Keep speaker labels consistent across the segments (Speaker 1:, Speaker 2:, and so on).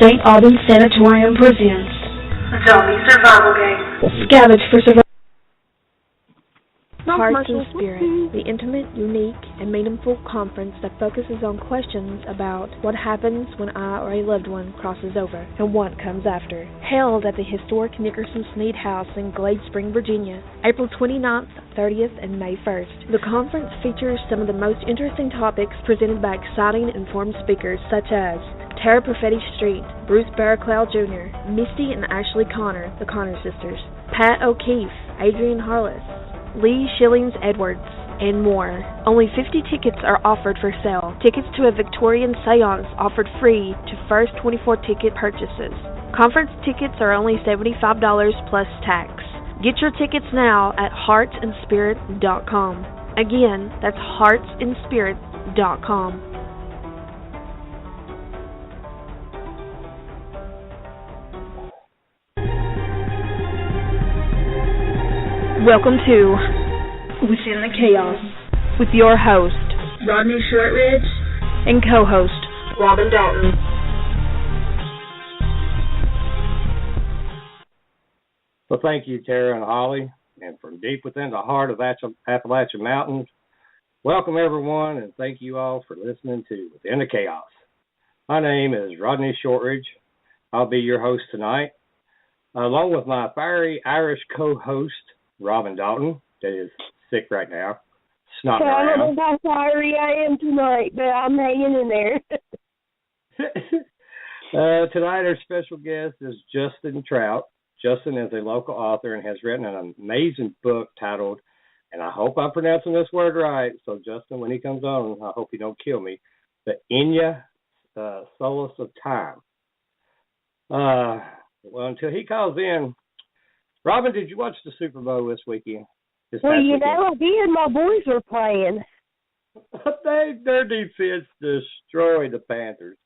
Speaker 1: St. Albans Sanatorium presents
Speaker 2: Zombie Survival Game.
Speaker 1: Scavenge for Survival.
Speaker 3: Hearts and Spirit, the intimate, unique, and meaningful conference that focuses on questions about what happens when I or a loved one crosses over and what comes after. Held at the historic Nickerson Sneed House in Glade Spring, Virginia, April 29th, 30th, and May 1st. The conference features some of the most interesting topics presented by exciting, informed speakers such as Tara Perfetti Street, Bruce Barraclough Jr., Misty and Ashley Connor, the Connor sisters, Pat O'Keefe, Adrian Harless, Lee Shillings Edwards, and more. Only 50 tickets are offered for sale. Tickets to a Victorian seance offered free to first 24 ticket purchases. Conference tickets are only $75 plus tax. Get your tickets now at heartsandspirit.com. Again, that's heartsandspirit.com. Welcome to
Speaker 1: Within the Chaos
Speaker 3: with your host,
Speaker 1: Rodney Shortridge
Speaker 3: and co-host,
Speaker 1: Robin Dalton.
Speaker 4: Well, thank you, Tara and Holly, and from deep within the heart of Appalachian Mountains, welcome everyone, and thank you all for listening to Within the Chaos. My name is Rodney Shortridge. I'll be your host tonight, along with my fiery Irish co-host, Robin Dalton, that is sick right now, snotting around.
Speaker 5: I don't know how fiery I am tonight, but I'm hanging in there.
Speaker 4: Tonight our special guest is Justin Trout. Justin is a local author and has written an amazing book titled, and I hope I'm pronouncing this word right, so Justin, when he comes on, I hope he don't kill me, the Enaya, Solace of Time. Well, until he calls in, Robin, did you watch the Super Bowl this weekend?
Speaker 5: Well, you know, I did. My boys were playing.
Speaker 4: Their defense destroyed the Panthers.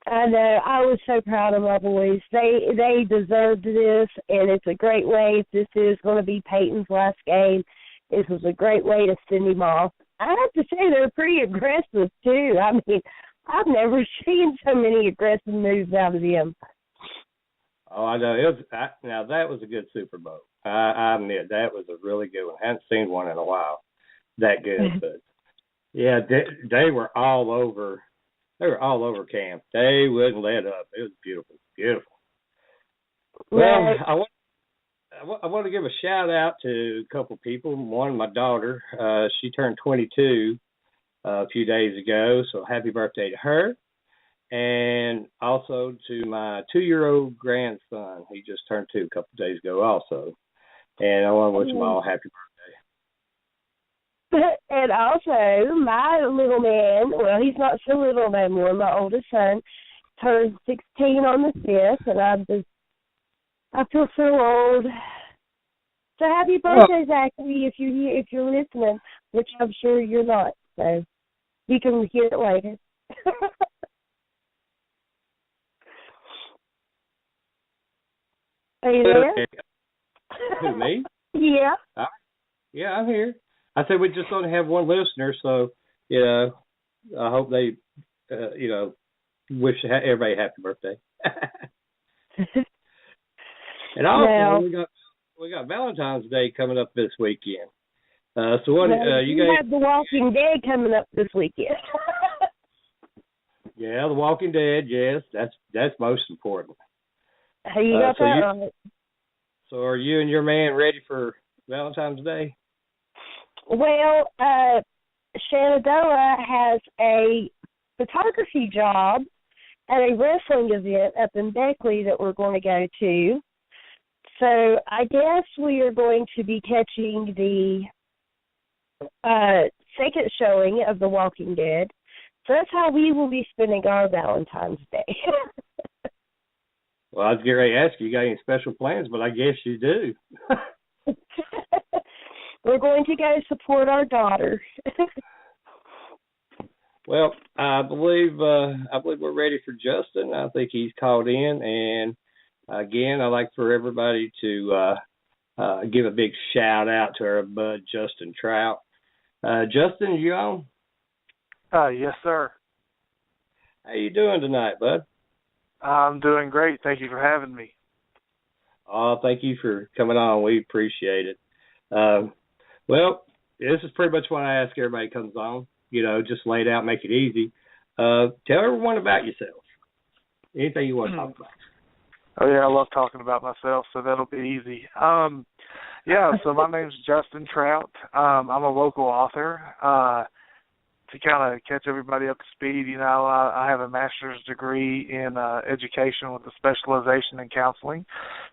Speaker 5: I know. I was so proud of my boys. They deserved this, and it's a great way. If this is going to be Peyton's last game, this was a great way to send him off. I have to say they're pretty aggressive, too. I mean, I've never seen so many aggressive moves out of them.
Speaker 4: Oh, I know. Now, that was a good Super Bowl. I admit, that was a really good one. I hadn't seen one in a while that good. But, yeah, they were all over. They were all over camp. They wouldn't let up. It was beautiful, beautiful. Well, I want to give a shout-out to a couple people. One, my daughter. She turned 22 a few days ago, so happy birthday to her. And also to my 2-year-old grandson. He just turned 2 a couple of days ago also. And I want to wish them all happy birthday.
Speaker 5: And also, my little man, well, he's not so little no more, my oldest son, turned 16 on the 5th, and I feel so old. So happy birthday, Zachary, if you're listening, which I'm sure you're not. So you can hear it later. Are you there?
Speaker 4: Who, me?
Speaker 5: Yeah.
Speaker 4: Yeah, I'm here. I said we just only have one listener, so, you know, I hope they, wish everybody a happy birthday. And also, we got Valentine's Day coming up this weekend. So what you guys
Speaker 5: have The Walking Dead coming up this weekend.
Speaker 4: Yeah, The Walking Dead. Yes, that's most important.
Speaker 5: You got that right.
Speaker 4: So are you and your man ready for Valentine's Day?
Speaker 5: Well, Shenandoah has a photography job at a wrestling event up in Beckley that we're going to go to. So I guess we are going to be catching the second showing of The Walking Dead. So that's how we will be spending our Valentine's Day.
Speaker 4: Well, I was getting ready to ask you got any special plans, but I guess you do.
Speaker 5: We're going to go support our daughter.
Speaker 4: Well, I believe we're ready for Justin. I think he's called in, and again, I'd like for everybody to give a big shout out to our bud Justin Trout. Justin, you on?
Speaker 6: Yes, sir.
Speaker 4: How you doing tonight, bud?
Speaker 6: I'm doing great. Thank you for having me.
Speaker 4: Thank you for coming on. We appreciate it. Well, this is pretty much what I ask everybody who comes on. Just lay it out, make it easy. Tell everyone about yourself. Anything you want to talk about.
Speaker 6: Oh, yeah, I love talking about myself, so that'll be easy. So my name's Justin Trout. I'm a local author. To kind of catch everybody up to speed, I have a master's degree in education with a specialization in counseling.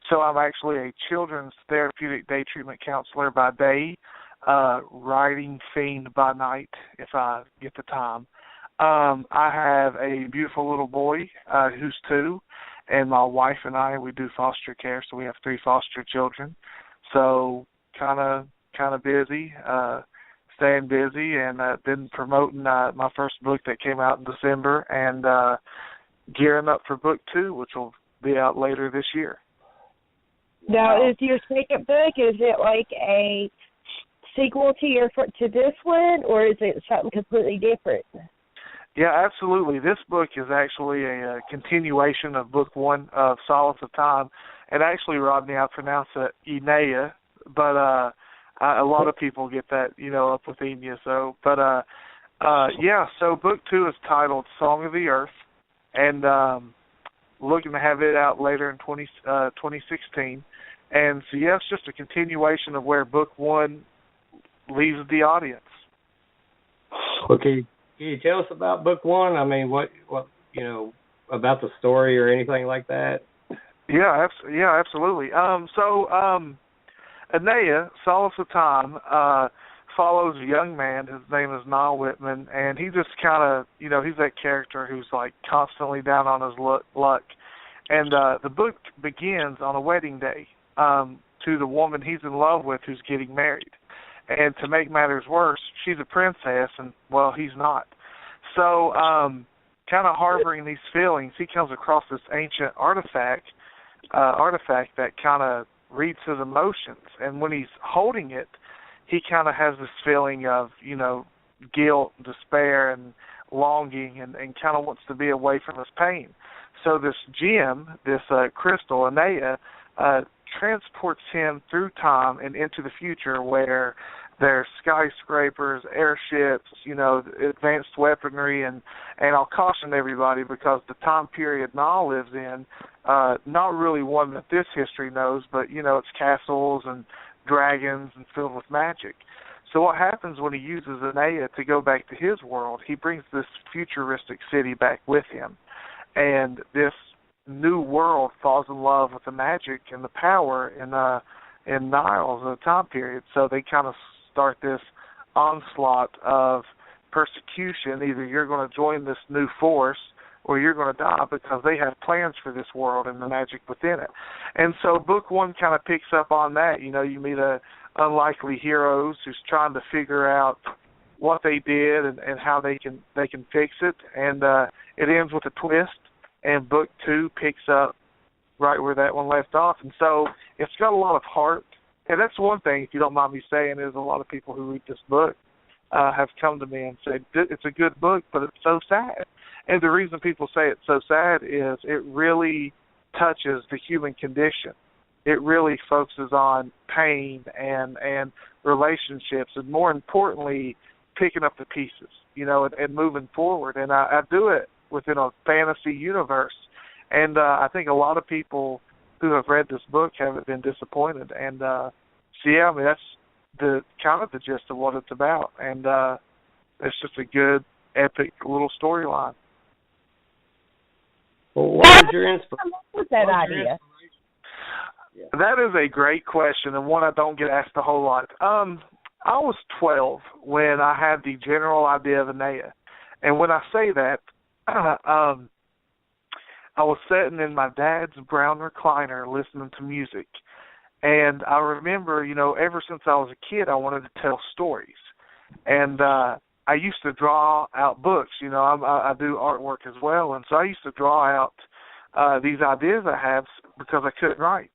Speaker 6: So I'm actually a children's therapeutic day treatment counselor by day, writing fiend by night if I get the time. I have a beautiful little boy who's 2, and my wife and I, we do foster care, so we have 3 foster children. So kind of busy, staying busy, and been promoting my first book that came out in December, and gearing up for book 2, which will be out later this year.
Speaker 5: Now, is your second book, is it like a sequel to this one, or is it something completely different?
Speaker 6: Yeah, absolutely. This book is actually a continuation of book 1 of Solace of Time. And actually, Rodney, I pronounce it Enaya, but a lot of people get that, up with Enya. So, so book 2 is titled Song of the Earth, and looking to have it out later in 2016. And so, it's just a continuation of where book 1 leaves the audience.
Speaker 4: Okay. Can you tell us about book 1? I mean, what about the story or anything like that?
Speaker 6: Yeah, absolutely. Enaya, Solace of Time, follows a young man. His name is Niall Whitman, and he just kind of, he's that character who's like constantly down on his luck. And the book begins on a wedding day to the woman he's in love with who's getting married. And to make matters worse, she's a princess, and, well, he's not. So kind of harboring these feelings, he comes across this ancient artifact that kind of reads his emotions. And when he's holding it, he kind of has this feeling of, guilt, despair, and longing, and kind of wants to be away from his pain. So this gem, this crystal, Enaya, transports him through time and into the future where there's skyscrapers, airships, advanced weaponry, and I'll caution everybody because the time period Niall lives in, not really one that this history knows, but, it's castles and dragons and filled with magic. So what happens when he uses Enaya to go back to his world, he brings this futuristic city back with him. And this new world falls in love with the magic and the power in Niall's time period. So they kind of start this onslaught of persecution. Either you're going to join this new force or you're going to die, because they have plans for this world and the magic within it. And so book 1 kind of picks up on that. You meet unlikely heroes who's trying to figure out what they did and how they can fix it. And it ends with a twist. And book 2 picks up right where that one left off. And so it's got a lot of heart. And that's one thing, if you don't mind me saying, is a lot of people who read this book have come to me and said, it's a good book, but it's so sad. And the reason people say it's so sad is it really touches the human condition. It really focuses on pain and relationships, and more importantly, picking up the pieces, and moving forward. And I do it within a fantasy universe. And I think a lot of people who have read this book haven't been disappointed. And that's the kind of the gist of what it's about. And it's just a good, epic little storyline.
Speaker 4: Well, what was your inspiration?
Speaker 5: What's that idea?
Speaker 6: That is a great question, and one I don't get asked a whole lot. I was 12 when I had the general idea of Enaya. And when I say that, I was sitting in my dad's brown recliner listening to music. And I remember, ever since I was a kid, I wanted to tell stories. And I used to draw out books. I do artwork as well. And so I used to draw out these ideas I have because I couldn't write.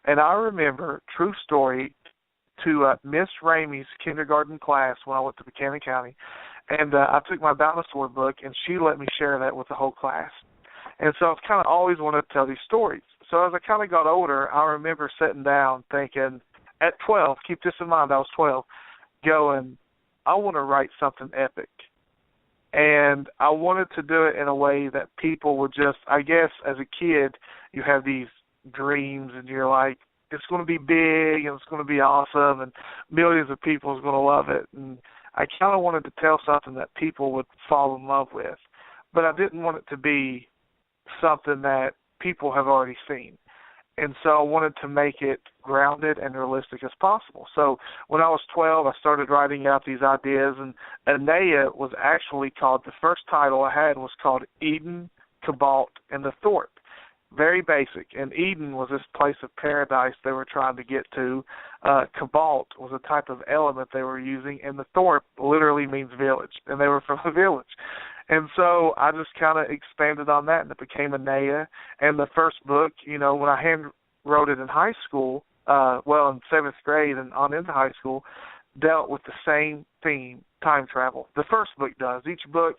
Speaker 6: And I remember, true story, to Miss Ramey's kindergarten class when I went to Buchanan County. And I took my dinosaur book, and she let me share that with the whole class. And so I've kind of always wanted to tell these stories. So as I kind of got older, I remember sitting down thinking, at 12, keep this in mind, I was 12, going, I want to write something epic. And I wanted to do it in a way that people would just, I guess as a kid, you have these dreams and you're like, it's going to be big and it's going to be awesome and millions of people are going to love it. And I kind of wanted to tell something that people would fall in love with. But I didn't want it to be something that people have already seen. And so I wanted to make it grounded and realistic as possible. So when I was 12, I started writing out these ideas, and Enaya was actually called, the first title I had was called Eden, Cobalt, and the Thorpe. Very basic. And Eden was this place of paradise they were trying to get to. Cobalt was a type of element they were using, and the Thorpe literally means village, and they were from a village. And so I just kind of expanded on that, and it became Enaya. And the first book, you know, when I hand wrote it in high school, in 7th grade and on into high school, dealt with the same theme, time travel. The first book does. Each book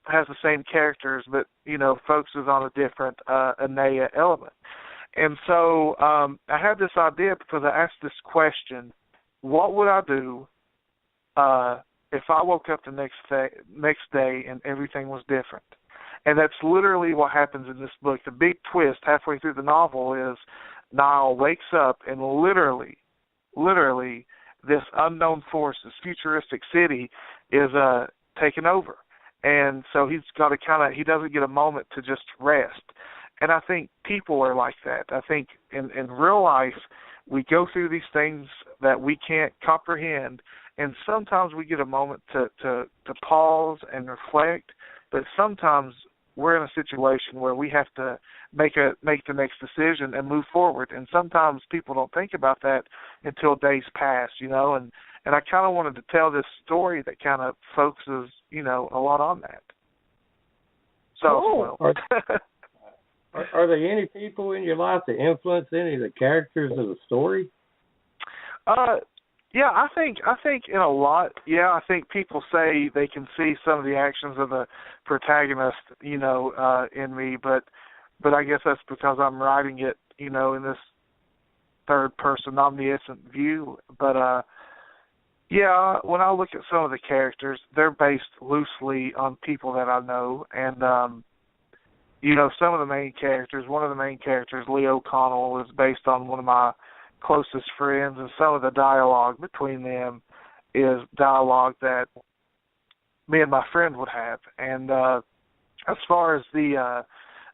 Speaker 6: has the same characters, but, you know, focuses on a different Enaya element. And so I had this idea because I asked this question, what would I do if I woke up the next day and everything was different? And that's literally what happens in this book. The big twist halfway through the novel is Niall wakes up and literally, this unknown force, this futuristic city is taken over. And so he's got to he doesn't get a moment to just rest. And I think people are like that. I think in real life, we go through these things that we can't comprehend, and sometimes we get a moment to pause and reflect, but sometimes we're in a situation where we have to make the next decision and move forward. And sometimes people don't think about that until days pass, you know, and I kind of wanted to tell this story that kind of focuses, you know, a lot on that. So,
Speaker 4: Are there any people in your life that influence any of the characters of the story?
Speaker 6: Yeah, I think in a lot. Yeah, I think people say they can see some of the actions of the protagonist, you know, in me, but I guess that's because I'm writing it, you know, in this third person omniscient view. But yeah, when I look at some of the characters, they're based loosely on people that I know, and you know, some of the main characters. One of the main characters, Leo Connell, is based on one of my closest friends, and some of the dialogue between them is dialogue that me and my friend would have. And as far as the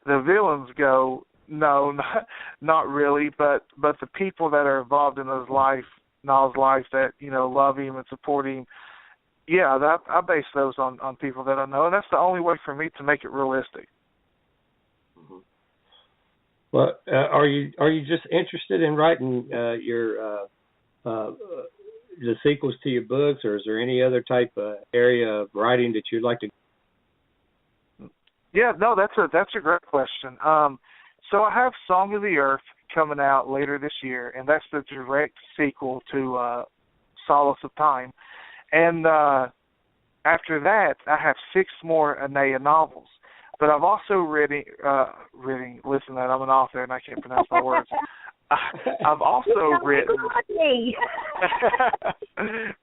Speaker 6: villains go, no, not really. But the people that are involved in Niall's life that, you know, love him and support him, yeah, I base those on people that I know, and that's the only way for me to make it realistic.
Speaker 4: Well, are you just interested in writing the sequels to your books, or is there any other type of area of writing that you'd like to?
Speaker 6: Yeah, no, that's a great question. So I have Song of the Earth coming out later this year, and that's the direct sequel to Solace of Time. And after that, I have 6 more Enaya novels. But I've also reading, listen, that I'm an author and I can't pronounce my words. I've also written.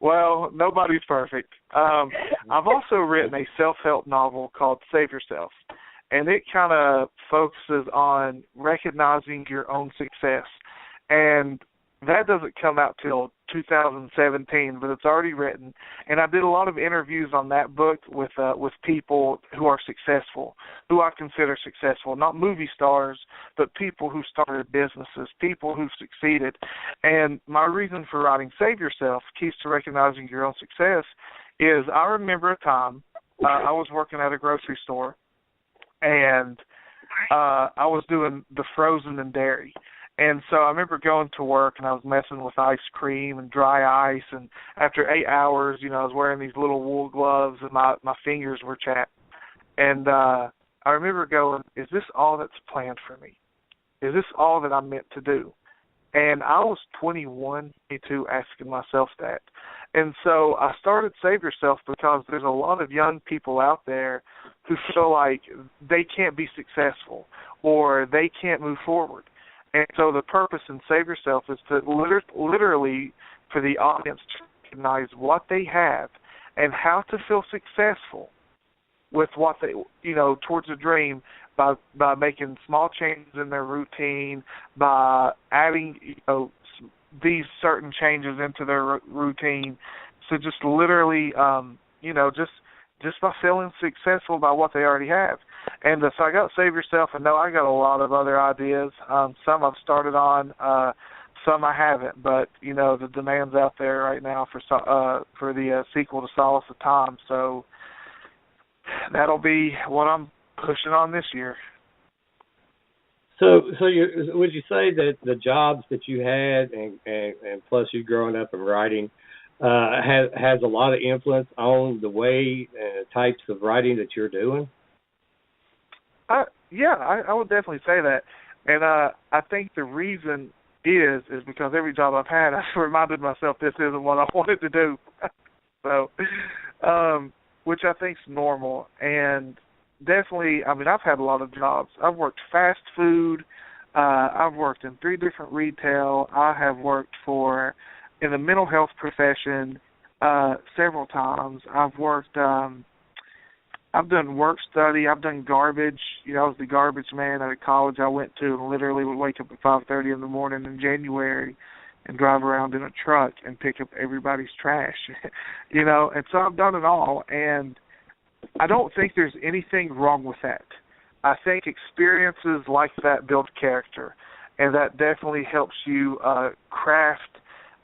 Speaker 6: Well, nobody's perfect. I've also written a self-help novel called Save Yourself, and it kind of focuses on recognizing your own success. And that doesn't come out till 2017, but it's already written. And I did a lot of interviews on that book with people who are successful, who I consider successful, not movie stars, but people who started businesses, people who've succeeded. And my reason for writing Save Yourself, Keys to Recognizing Your Own Success, is I remember a time I was working at a grocery store, and I was doing the frozen and dairy. And so I remember going to work, and I was messing with ice cream and dry ice, and after 8 hours, you know, I was wearing these little wool gloves, and my fingers were chapped. And I remember going, is this all that's planned for me? Is this all that I'm meant to do? And I was 21, 22, asking myself that. And so I started Save Yourself because there's a lot of young people out there who feel like they can't be successful or they can't move forward. And so the purpose in Save Yourself is to literally for the audience to recognize what they have and how to feel successful with what they, towards a dream by making small changes in their routine, by adding, these certain changes into their routine. So just literally, just by feeling successful by what they already have. And so I got Save Yourself, and I got a lot of other ideas. Some I've started on, some I haven't. But the demand's out there right now for the sequel to Solace of Time. So that'll be what I'm pushing on this year.
Speaker 4: So would you say that the jobs that you had and plus you growing up and writing has a lot of influence on the way and types of writing that you're doing?
Speaker 6: Yeah, I would definitely say that. And I think the reason is because every job I've had, I've reminded myself this isn't what I wanted to do. So, which I think's normal. And definitely, I've had a lot of jobs. I've worked fast food. I've worked in 3 different retail. I have worked in the mental health profession several times. I've worked, I've done work study. I've done garbage. I was the garbage man at a college I went to and literally would wake up at 5:30 in the morning in January and drive around in a truck and pick up everybody's trash, And so I've done it all, and I don't think there's anything wrong with that. I think experiences like that build character, and that definitely helps you craft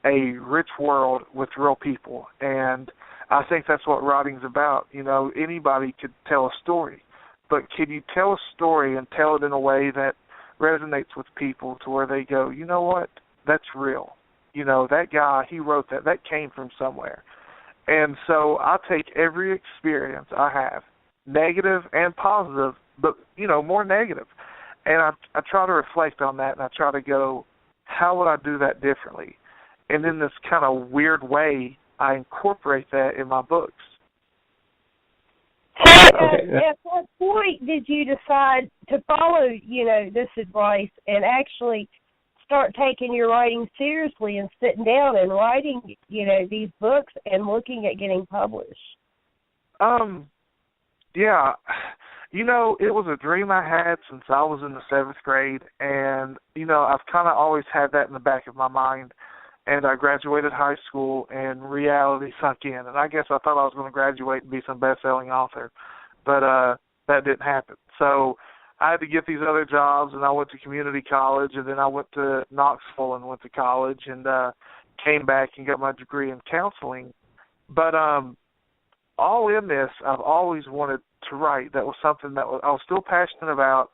Speaker 6: a rich world with real people. And I think that's what writing's about. Anybody could tell a story, but can you tell a story and tell it in a way that resonates with people to where they go, you know what, that's real. That guy, he wrote that. That came from somewhere. And so I take every experience I have, negative and positive, but, more negative. And I try to reflect on that, and I try to go, how would I do that differently? And in this kind of weird way, I incorporate that in my books.
Speaker 5: So at what point did you decide to follow, this advice and actually start taking your writing seriously and sitting down and writing, these books and looking at getting published?
Speaker 6: Yeah. It was a dream I had since I was in the 7th grade, and, I've kind of always had that in the back of my mind. And I graduated high school, and reality sunk in. And I guess I thought I was going to graduate and be some best-selling author, but that didn't happen. So I had to get these other jobs, and I went to community college, and then I went to Knoxville and went to college, and came back and got my degree in counseling. But all in this, I've always wanted to write. That was something that I was still passionate about.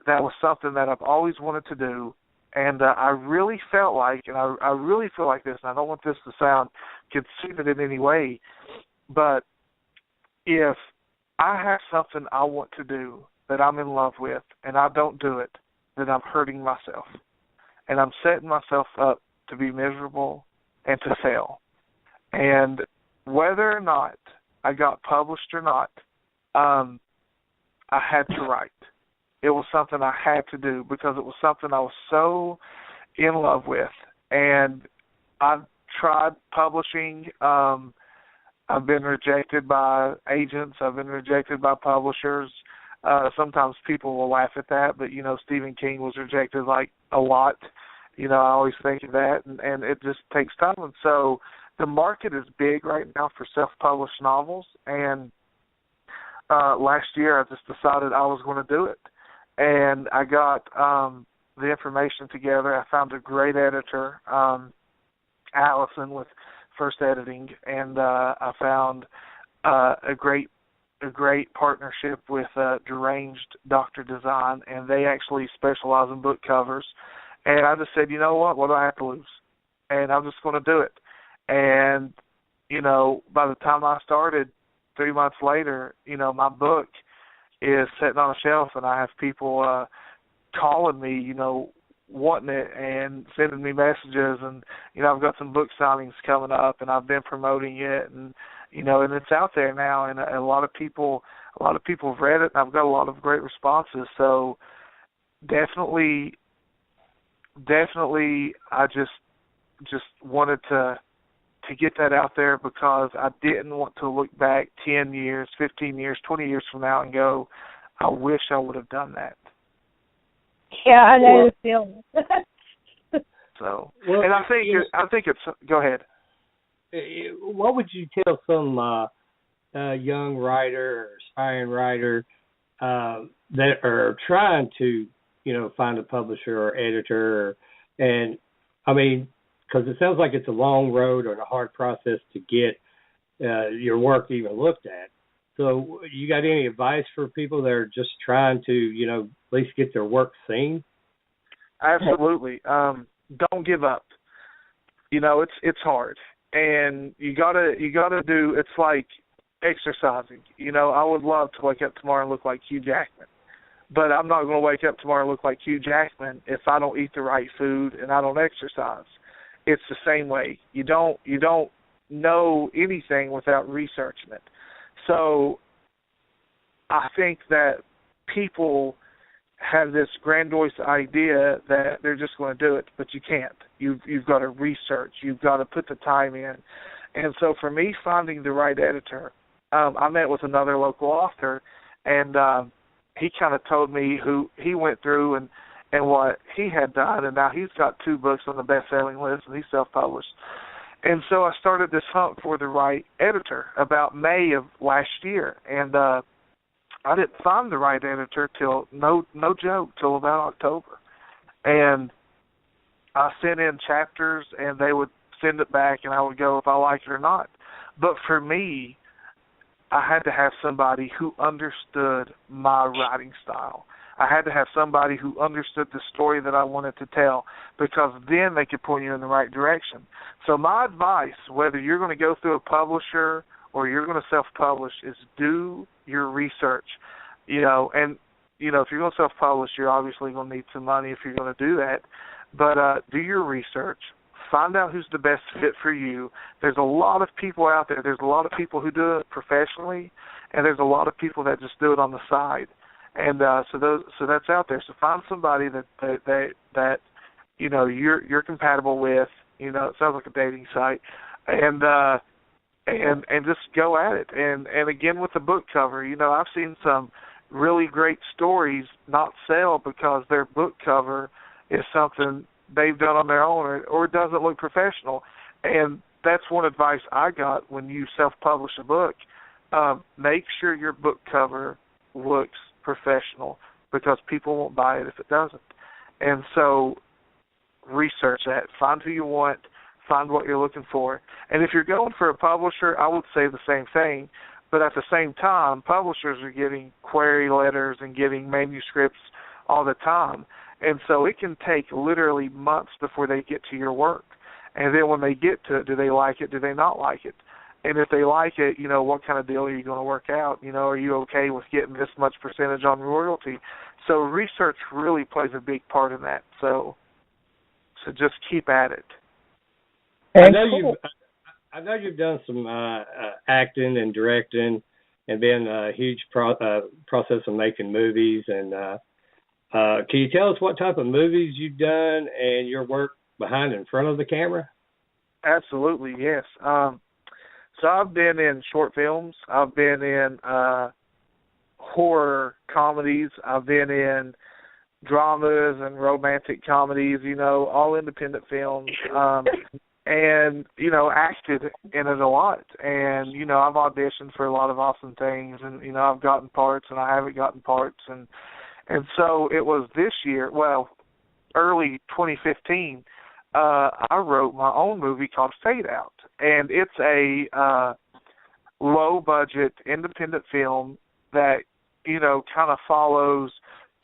Speaker 6: That was something that I've always wanted to do. And I really felt like, and I really feel like this, and I don't want this to sound conceited in any way, but if I have something I want to do that I'm in love with and I don't do it, then I'm hurting myself. And I'm setting myself up to be miserable and to fail. And whether or not I got published or not, I had to write. It was something I had to do because it was something I was so in love with. And I've tried publishing. I've been rejected by agents. I've been rejected by publishers. Sometimes people will laugh at that, but, Stephen King was rejected, a lot. I always think of that, and it just takes time. And so the market is big right now for self-published novels, and last year I just decided I was going to do it. And I got the information together. I found a great editor, Allison, with First Editing, and I found a great partnership with Deranged Dr. Design, and they actually specialize in book covers. And I just said, you know what do I have to lose? And I'm just going to do it. And, by the time I started, 3 months later, my book is sitting on a shelf, and I have people calling me, wanting it and sending me messages, and I've got some book signings coming up, and I've been promoting it, and and it's out there now, and a lot of people have read it, and I've got a lot of great responses. So definitely, I just wanted to get that out there, because I didn't want to look back 10 years, 15 years, 20 years from now and go, I wish I would have done that.
Speaker 5: Yeah, I know the feeling.
Speaker 6: So, and I think it's. Go ahead.
Speaker 4: What would you tell some young writer or aspiring writer that are trying to, find a publisher or editor, and I mean, because it sounds like it's a long road or a hard process to get your work even looked at. So you got any advice for people that are just trying to, at least get their work seen?
Speaker 6: Absolutely. Don't give up. It's hard, and you gotta do. It's like exercising. I would love to wake up tomorrow and look like Hugh Jackman, but I'm not going to wake up tomorrow and look like Hugh Jackman if I don't eat the right food and I don't exercise. It's the same way. You don't know anything without researching it. So I think that people have this grandiose idea that they're just going to do it, but you can't. You've got to research. You've got to put the time in. And so for me, finding the right editor, I met with another local author, and he kind of told me who he went through and what he had done, and now he's got 2 books on the best-selling list, and he's self-published. And so I started this hunt for the right editor about May of last year, and I didn't find the right editor till, no joke, till about October. And I sent in chapters, and they would send it back, and I would go if I like it or not. But for me, I had to have somebody who understood my writing style. I had to have somebody who understood the story that I wanted to tell, because then they could point you in the right direction. So my advice, whether you're going to go through a publisher or you're going to self-publish, is do your research. And if you're going to self-publish, you're obviously going to need some money if you're going to do that. But do your research. Find out who's the best fit for you. There's a lot of people out there. There's a lot of people who do it professionally, and there's a lot of people that just do it on the side. And so that's out there. So find somebody that you're compatible with. It sounds like a dating site, and just go at it. And again, with the book cover, I've seen some really great stories not sell because their book cover is something they've done on their own, or it doesn't look professional. And that's one advice I got when you self-publish a book. Make sure your book cover looks professional, because people won't buy it if it doesn't. And so research that. Find who you want. Find what you're looking for. And if you're going for a publisher, I would say the same thing. But at the same time, publishers are getting query letters and getting manuscripts all the time. And so it can take literally months before they get to your work. And then when they get to it, do they like it? Do they not like it? And if they like it, what kind of deal are you going to work out? Are you okay with getting this much percentage on royalty? So research really plays a big part in that. So just keep at it.
Speaker 4: I know you've done some acting and directing, and been a huge process of making movies. And can you tell us what type of movies you've done and your work behind and in front of the camera?
Speaker 6: Absolutely, yes. So I've been in short films. I've been in horror comedies. I've been in dramas and romantic comedies, all independent films, and, acted in it a lot. And, I've auditioned for a lot of awesome things, and, I've gotten parts and I haven't gotten parts. And so it was this year, early 2015, I wrote my own movie called Fade Out. And it's a low-budget independent film that, kind of follows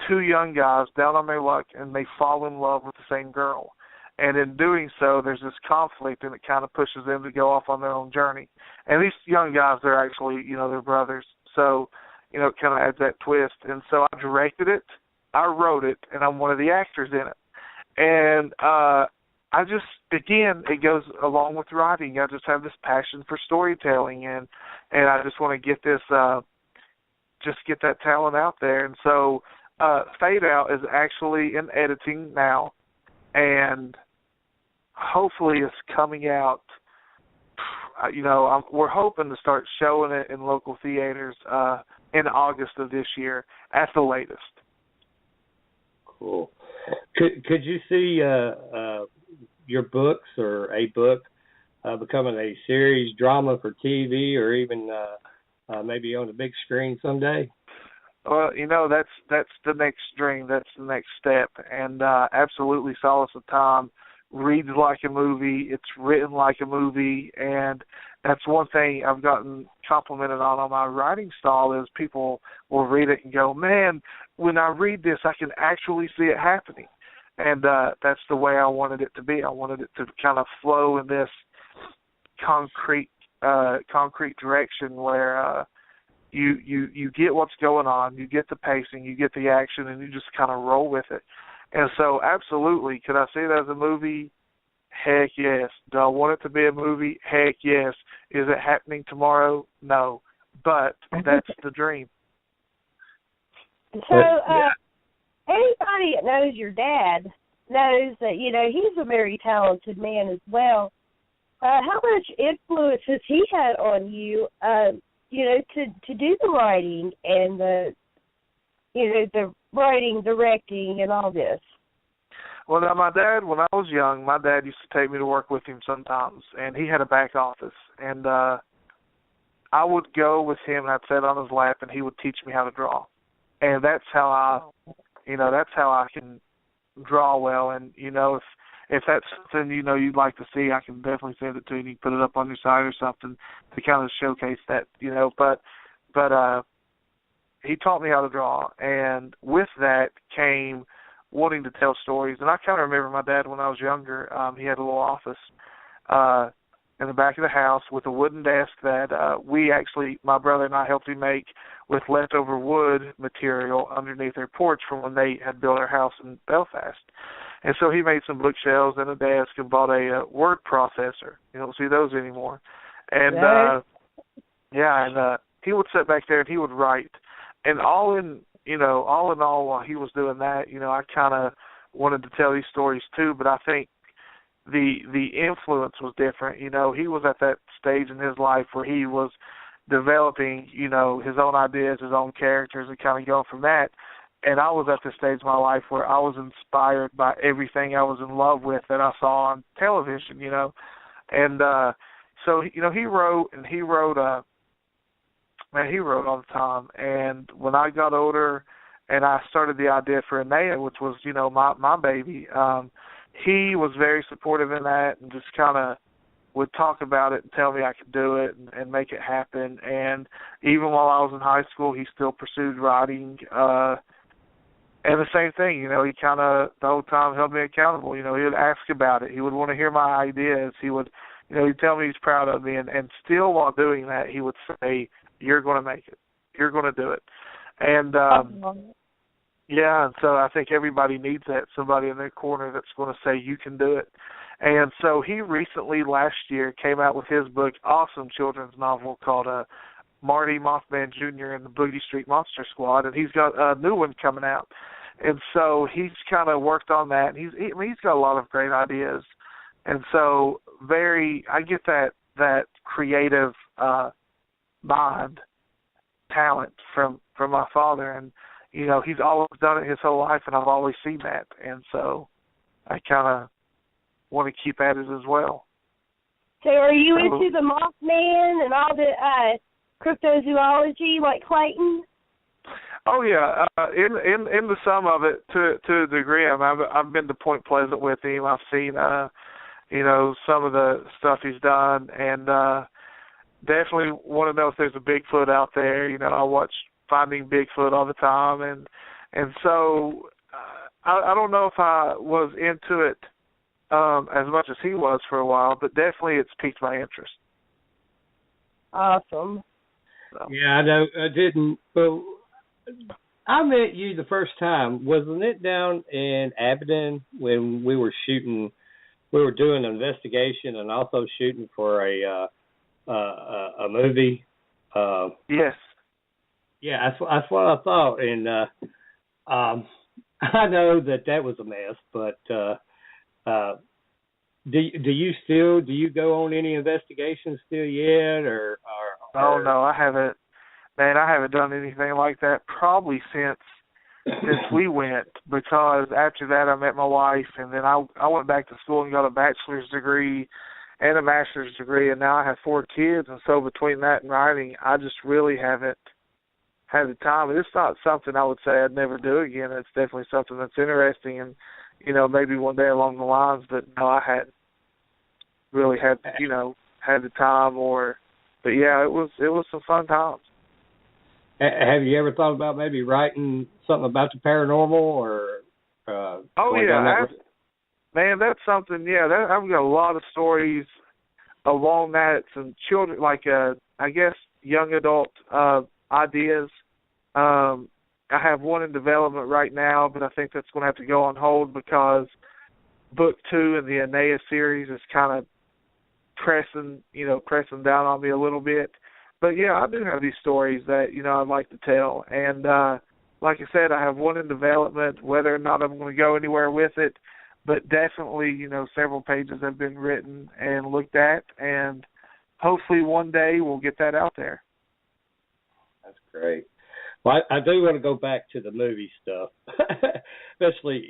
Speaker 6: 2 young guys down on their luck, and they fall in love with the same girl. And in doing so, there's this conflict, and it kind of pushes them to go off on their own journey. And these young guys, they're actually, they're brothers. So, it kind of adds that twist. And so I directed it, I wrote it, and I'm one of the actors in it. And I just, again, it goes along with writing. I just have this passion for storytelling, and I just want to get this, just get that talent out there. And so Fade Out is actually in editing now, and hopefully it's coming out. We're hoping to start showing it in local theaters in August of this year at the latest.
Speaker 4: Cool. Could you see your books or a book becoming a series drama for TV, or even maybe on the big screen someday?
Speaker 6: Well, that's the next dream. That's the next step. And absolutely, Solace of Time reads like a movie. It's written like a movie. And that's one thing I've gotten complimented on my writing style is people will read it and go, man, when I read this, I can actually see it happening. And that's the way I wanted it to be. I wanted it to kind of flow in this concrete direction where you get what's going on, you get the pacing, you get the action, and you just kind of roll with it. And so, absolutely, could I see it as a movie? Heck yes. Do I want it to be a movie? Heck yes. Is it happening tomorrow? No. But that's the dream.
Speaker 5: So, anybody that knows your dad knows that, he's a very talented man as well. How much influence has he had on you, to do the writing and the writing, directing, and all this?
Speaker 6: Well, now, my dad, when I was young, my dad used to take me to work with him sometimes, and he had a back office. And I would go with him, and I'd sit on his lap, and he would teach me how to draw. And that's how I can draw well. And, if that's something, you'd like to see, I can definitely send it to you, and you can put it up on your site or something to kind of showcase that, But he taught me how to draw, and with that came wanting to tell stories. And I kind of remember my dad when I was younger. He had a little office in the back of the house with a wooden desk that my brother and I helped him make with leftover wood material underneath their porch from when they had built their house in Belfast. And so he made some bookshelves and a desk and bought a word processor. You don't see those anymore. And he would sit back there and he would write. And all in all, while he was doing that, I kind of wanted to tell these stories too. But I think the influence was different. He was at that stage in his life where he was developing, his own ideas, his own characters, and kind of going from that. And I was at this stage of my life where I was inspired by everything I was in love with that I saw on television, And so, he wrote all the time. And when I got older and I started the idea for Enaya, which was, my baby, he was very supportive in that and just kind of would talk about it and tell me I could do it and make it happen. And even while I was in high school, he still pursued writing. And the same thing, he kind of the whole time held me accountable. He would ask about it. He would want to hear my ideas. He would, he'd tell me he's proud of me. And still while doing that, he would say, you're going to make it. You're going to do it. And, and so I think everybody needs that, somebody in their corner that's going to say, you can do it. And so he recently, last year, came out with his book, awesome children's novel called Marty Mothman Jr. and the Boogie Street Monster Squad, and he's got a new one coming out. And so he's kind of worked on that. And he's got a lot of great ideas. And so I get that creative mind, talent from my father. And, he's always done it his whole life, and I've always seen that. And so I kind of want to keep at it as well.
Speaker 5: So are you into the Mothman and all the cryptozoology like Clayton?
Speaker 6: Oh yeah, in the sum of it to a degree. I've been to Point Pleasant with him. I've seen some of the stuff he's done, and definitely want to know if there's a Bigfoot out there. I watch Finding Bigfoot all the time, and so I don't know if I was into it as much as he was for a while, but definitely it's piqued my interest.
Speaker 5: Awesome.
Speaker 4: So. Yeah, I know. I didn't. Well, I met you the first time. Wasn't it down in Abilene when we were shooting? We were doing an investigation and also shooting for a movie.
Speaker 6: Yes.
Speaker 4: Yeah, that's what I thought. And I know that was a mess, but do you go on any investigations still yet, or
Speaker 6: Oh no, I haven't. Man, I haven't done anything like that probably since we went, because after that I met my wife, and then I went back to school and got a bachelor's degree and a master's degree, and now I have 4 kids, and so between that and writing, I just really haven't had the time. And it's not something I would say I'd never do again. It's definitely something that's interesting, and maybe one day along the lines, but no, I hadn't really had had the time, but yeah, it was some fun times.
Speaker 4: Have you ever thought about maybe writing something about the paranormal, or?
Speaker 6: Oh yeah, man, that's something. Yeah, I've got a lot of stories along that. Some children, like I guess young adult ideas. I have one in development right now, but I think that's going to have to go on hold because book 2 in the Enaya series is kind of pressing down on me a little bit. But yeah, I do have these stories that, I'd like to tell. And like I said, I have one in development, whether or not I'm going to go anywhere with it. But definitely, several pages have been written and looked at. And hopefully one day we'll get that out there.
Speaker 4: That's great. Well, I do want to go back to the movie stuff, especially,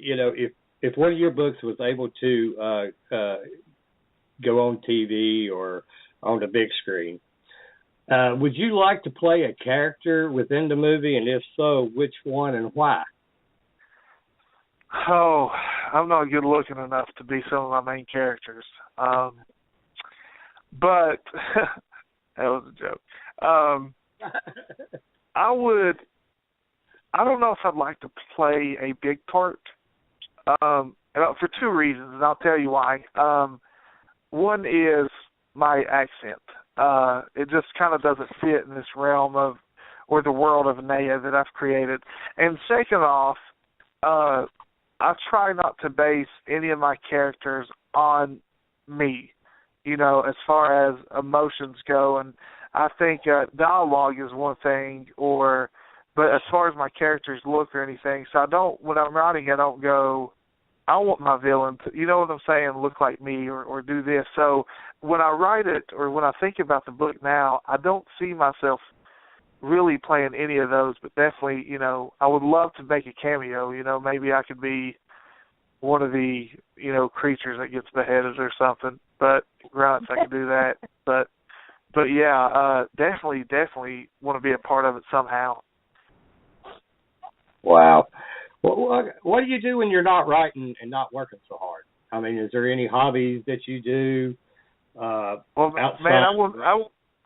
Speaker 4: if one of your books was able to go on TV or on the big screen, would you like to play a character within the movie, and if so, which one and why?
Speaker 6: Oh, I'm not good looking enough to be some of my main characters. But that was a joke. I don't know if I'd like to play a big part, for 2 reasons, and I'll tell you why. One is my accent. It just kind of doesn't fit in this realm or the world of Enaya that I've created. And second off, I try not to base any of my characters on me, as far as emotions go. And I think dialogue is one thing, but as far as my characters look or anything, so when I'm writing, I don't go, I want my villain to, you know what I'm saying, look like me or do this. So when I write it or when I think about the book now, I don't see myself really playing any of those, but definitely, I would love to make a cameo. Maybe I could be one of the, creatures that gets beheaded or something. But grunts, I could do that. But yeah, definitely want to be a part of it somehow.
Speaker 4: Wow. What do you do when you're not writing and not working so hard? I mean, is there any hobbies that you do outside?
Speaker 6: Man,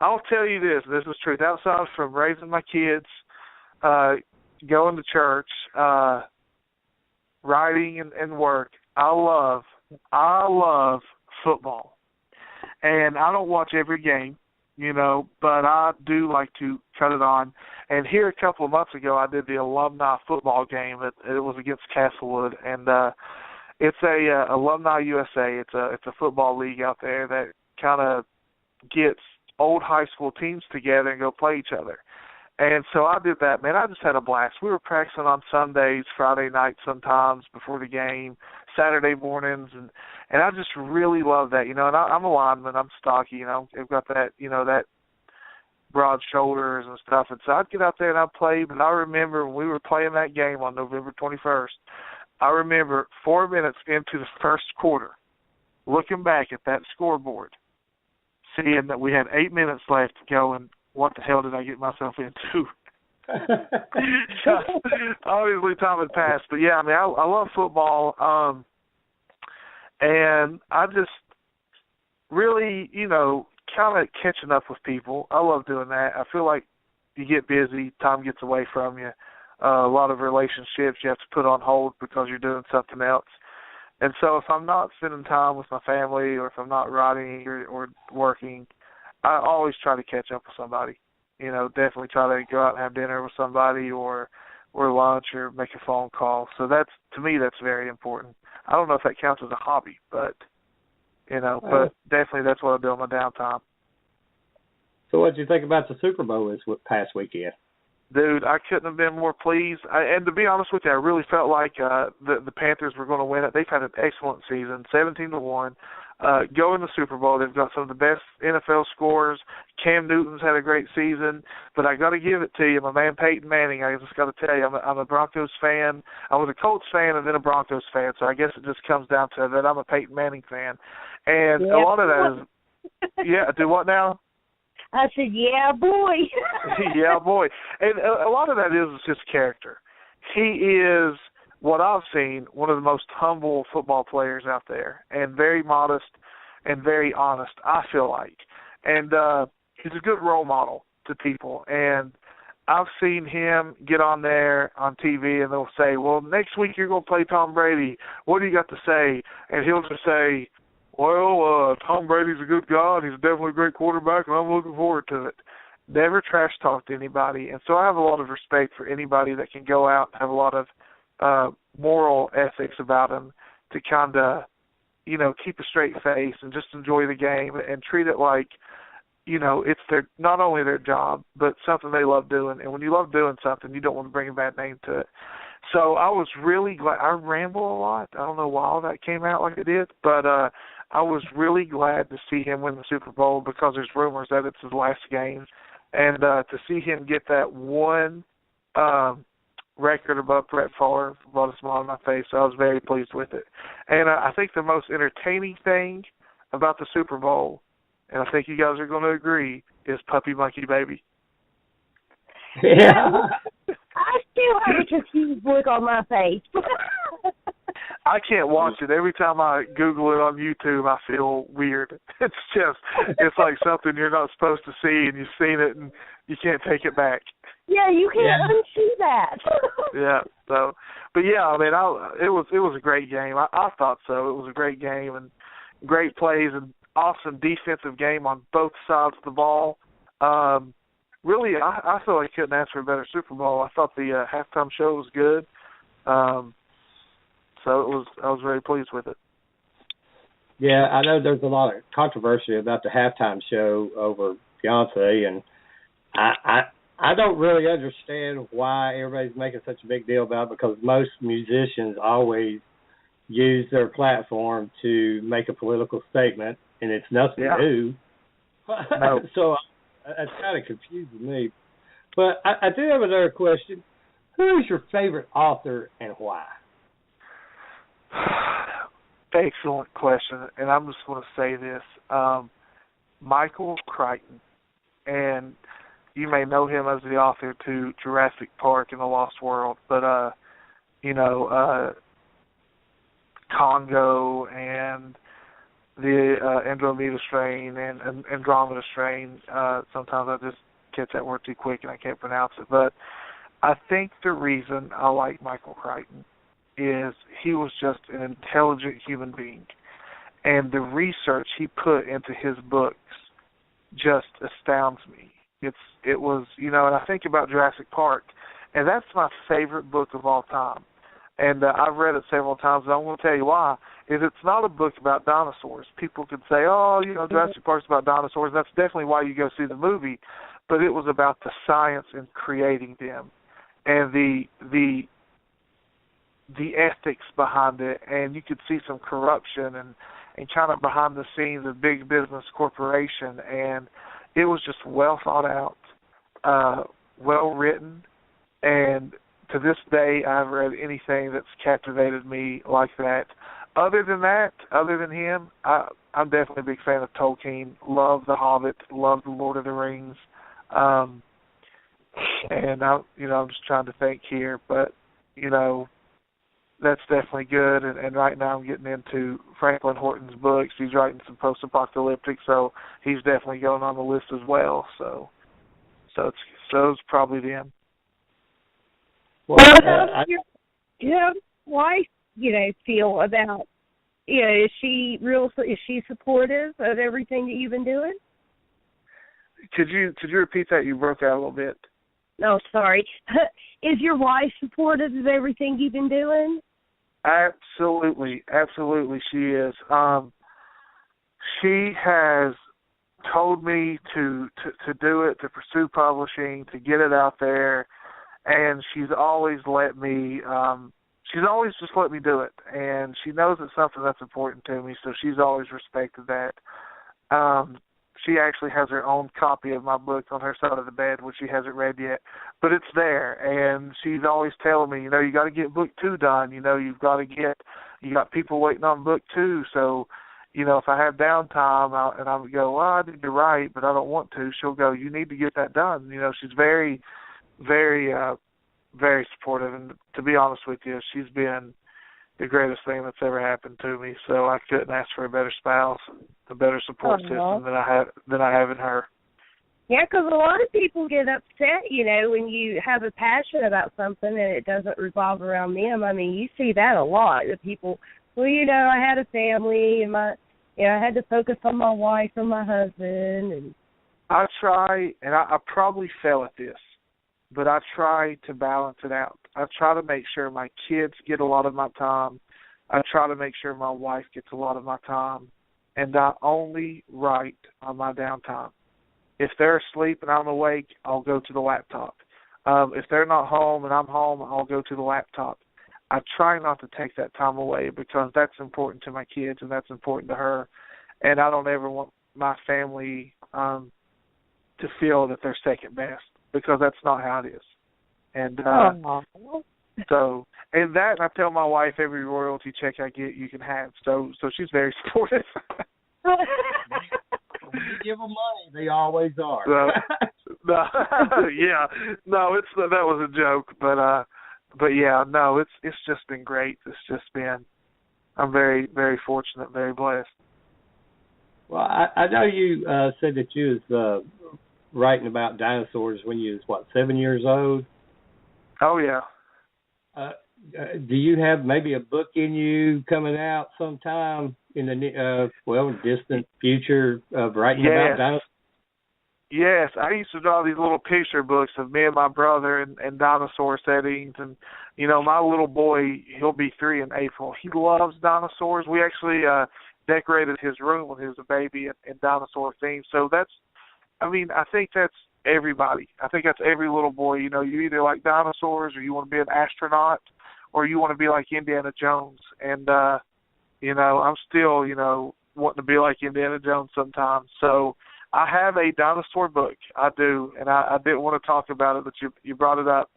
Speaker 6: I'll tell you this. This is truth. Outside from raising my kids, going to church, writing and work, I love football. And I don't watch every game, but I do like to cut it on. And here a couple of months ago, I did the alumni football game. It was against Castlewood, and it's a Alumni USA. It's a football league out there that kind of gets old high school teams together and go play each other. And so I did that, man. I just had a blast. We were practicing on Sundays, Friday nights sometimes before the game, Saturday mornings, and I just really love that, And I'm a lineman. I'm stocky, I've got that, that broad shoulders and stuff. And so I'd get out there and I'd play. But I remember when we were playing that game on November 21st, I remember 4 minutes into the first quarter, looking back at that scoreboard, seeing that we had 8 minutes left to go, and what the hell did I get myself into? Obviously, time had passed. But, yeah, I mean, I love football. And I just really, kind of catching up with people. I love doing that. I feel like you get busy, time gets away from you. A lot of relationships you have to put on hold because you're doing something else. And so if I'm not spending time with my family or if I'm not writing or working, I always try to catch up with somebody. Definitely try to go out and have dinner with somebody or or lunch or make a phone call. So that's, to me, that's very important. I don't know if that counts as a hobby, but, but definitely that's what I do on my downtime.
Speaker 4: So what did you think about the Super Bowl this past weekend?
Speaker 6: Dude, I couldn't have been more pleased. And to be honest with you, I really felt like the Panthers were going to win it. They've had an excellent season, 17-1. Go in the Super Bowl. They've got some of the best NFL scorers. Cam Newton's had a great season. But I got to give it to you, my man Peyton Manning. I just got to tell you, I'm a Broncos fan. I was a Colts fan and then a Broncos fan. So I guess it just comes down to that I'm a Peyton Manning fan. And a lot of that is, do what now?
Speaker 5: I said, yeah, boy.
Speaker 6: Yeah, boy. And a lot of that is his character. He is, what I've seen, one of the most humble football players out there, and very modest and very honest, I feel like. And he's a good role model to people. And I've seen him get on there on TV, and they'll say, well, next week you're going to play Tom Brady. What do you got to say? And he'll just say, well, Tom Brady's a good guy, and he's definitely a great quarterback, and I'm looking forward to it. Never trash talk to anybody. And so I have a lot of respect for anybody that can go out and have a lot of moral ethics about them to kind of, keep a straight face and just enjoy the game and treat it like, it's not only their job, but something they love doing. And when you love doing something, you don't want to bring a bad name to it. So I was really glad. I ramble a lot. I don't know why all that came out like it did, but I was really glad to see him win the Super Bowl because there's rumors that it's his last game. And to see him get that one record above Brett Favre brought a smile on my face. So I was very pleased with it. And I think the most entertaining thing about the Super Bowl, and I think you guys are going to agree, is Puppy Monkey Baby.
Speaker 4: Yeah.
Speaker 5: I still have a confused look on my face.
Speaker 6: I can't watch it. Every time I Google it on YouTube, I feel weird. It's like something you're not supposed to see, and you've seen it, and you can't take it back.
Speaker 5: Yeah, you can't unsee that.
Speaker 6: Yeah. So, but yeah, I mean, it was a great game. I thought so. It was a great game and great plays and awesome defensive game on both sides of the ball. Really, I feel like I couldn't ask for a better Super Bowl. I thought the halftime show was good. So I was very pleased with it.
Speaker 4: Yeah, I know there's a lot of controversy about the halftime show over Beyonce, and I don't really understand why everybody's making such a big deal about it, because most musicians always use their platform to make a political statement, and it's nothing new. No. So that's kind of confusing me. But I do have another question. Who is your favorite author and why?
Speaker 6: Excellent question, and I'm just going to say this. Michael Crichton, and you may know him as the author to Jurassic Park and the Lost World, but, Congo and the Andromeda strain and Andromeda strain. Sometimes I just catch that word too quick and I can't pronounce it. But I think the reason I like Michael Crichton is he was just an intelligent human being. And the research he put into his books just astounds me. It was, and I think about Jurassic Park, and that's my favorite book of all time. And I've read it several times, and I'm going to tell you why. Is it's not a book about dinosaurs. People could say, Jurassic Park's about dinosaurs. That's definitely why you go see the movie. But it was about the science in creating them and the ethics behind it. And you could see some corruption and kind of behind the scenes of big business corporation. And it was just well thought out, well written, and to this day, I haven't read anything that's captivated me like that. Other than him, I'm definitely a big fan of Tolkien. Love The Hobbit. Love The Lord of the Rings. And I'm just trying to think here, but that's definitely good. And right now, I'm getting into Franklin Horton's books. He's writing some post-apocalyptic, so he's definitely going on the list as well. So it's probably them.
Speaker 5: What about your wife, feel about, is she supportive of everything that you've been doing?
Speaker 6: Could you repeat that? You broke out a little bit.
Speaker 5: No, sorry. Is your wife supportive of everything you've been doing?
Speaker 6: Absolutely, she is. She has told me to do it, to pursue publishing, to get it out there, and she's always let me. She's always just let me do it, and she knows it's something that's important to me, so she's always respected that. She actually has her own copy of my book on her side of the bed, which she hasn't read yet, but it's there, and she's always telling me, you got to get book 2 done. You got people waiting on book 2, so, if I have downtime and I would go, well, I need to write, but I don't want to, she'll go, you need to get that done. She's very, very, very supportive, and to be honest with you, she's been the greatest thing that's ever happened to me. So I couldn't ask for a better spouse, a better support system than I have in her.
Speaker 5: Yeah, because a lot of people get upset, when you have a passion about something and it doesn't revolve around them. I mean, you see that a lot. The people, well, I had a family and I had to focus on my wife and my husband. And
Speaker 6: I try, and I probably fail at this, but I try to balance it out. I try to make sure my kids get a lot of my time. I try to make sure my wife gets a lot of my time. And I only write on my downtime. If they're asleep and I'm awake, I'll go to the laptop. If they're not home and I'm home, I'll go to the laptop. I try not to take that time away because that's important to my kids and that's important to her. And I don't ever want my family to feel that they're second best, because that's not how it is. And so, and I tell my wife every royalty check I get, you can have. So she's very supportive.
Speaker 4: When you give them money, they always are.
Speaker 6: Yeah, no, that was a joke, but yeah, no, it's just been great. I'm very, very fortunate, very blessed.
Speaker 4: Well, I know you said that you was writing about dinosaurs when you was 7 years old?
Speaker 6: Oh yeah.
Speaker 4: Do you have maybe a book in you coming out sometime in the distant future of writing about dinosaurs?
Speaker 6: Yes, I used to draw these little picture books of me and my brother and dinosaur settings, and my little boy, he'll be 3 in April. He loves dinosaurs. We actually decorated his room when he was a baby in dinosaur theme. So I think that's everybody. I think that's every little boy. You either like dinosaurs or you want to be an astronaut or you want to be like Indiana Jones. And, I'm still, wanting to be like Indiana Jones sometimes. So I have a dinosaur book. I do. And I didn't want to talk about it, but you brought it up.